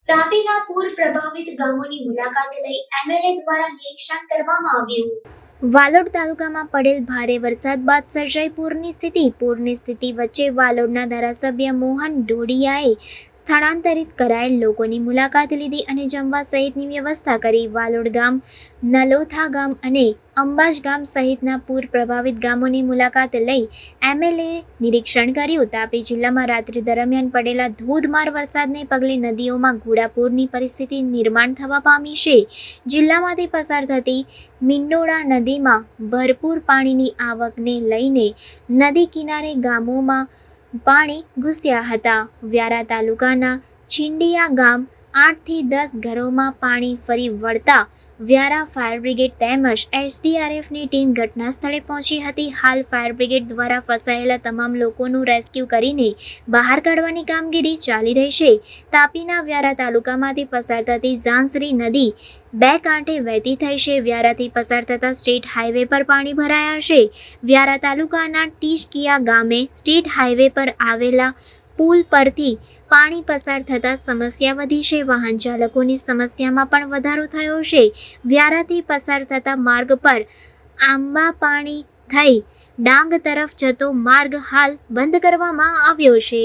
તાપીના પૂર પ્રભાવિત ગામોની મુલાકાત લઈ એમએલએ દ્વારા નિરીક્ષણ કરવામાં આવ્યું। વાલોડ તાલુકામાં પડેલ ભારે વરસાદ બાદ સર્જાઈ પૂરની સ્થિતિ વચ્ચે વાલોડના ધારાસભ્ય મોહન ડોડિયાએ સ્થળાંતરિત કરાયેલ લોકોની મુલાકાત લીધી અને જમવા સહિતની વ્યવસ્થા કરી। વાલોડ ગામ, નલોથા ગામ અને અંબાજ ગામ સહિતના પૂર પ્રભાવિત ગામોની મુલાકાત લઈ એમએલએ નિરીક્ષણ કર્યું। તાપી જિલ્લામાં રાત્રિ દરમિયાન પડેલા ધોધમાર વરસાદને પગલે નદીઓમાં ઘોડાપૂરની પરિસ્થિતિ નિર્માણ થવા પામી છે। જિલ્લામાંથી પસાર થતી મીંડોળા નદીમાં ભરપૂર પાણીની આવકને લઈને નદી કિનારે ગામોમાં પાણી ઘૂસ્યા હતા। વ્યારા તાલુકાના છીંડિયા ગામ 8 થી 10 ઘરોમાં પાણી ફરી વળતા વ્યારા ફાયર બ્રિગેડ તેમજ એસડીઆરએફની ટીમ ઘટના સ્થળે પહોંચી હતી। હાલ ફાયર બ્રિગેડ દ્વારા ફસાયેલા તમામ લોકોનું રેસ્ક્યુ કરીને બહાર કાઢવાની કામગીરી ચાલી રહી છે। તાપીના વ્યારા તાલુકામાંથી પસાર થતી ઝાંસરી નદી 2 કાંઠે વહેતી થઈ છે। વ્યારાથી પસાર થતા સ્ટેટ હાઈવે પર પાણી ભરાયા છે। વ્યારા તાલુકાના ટીચકિયા ગામે સ્ટેટ હાઈવે પર આવેલા પુલ પરથી પાણી પસાર થતાં સમસ્યા વધી છે। વાહન ચાલકોની સમસ્યામાં પણ વધારો થયો છે। વ્યારાથી પસાર થતા માર્ગ પર આંબા પાણી થઈ ડાંગ તરફ જતો માર્ગ હાલ બંધ કરવામાં આવ્યો છે।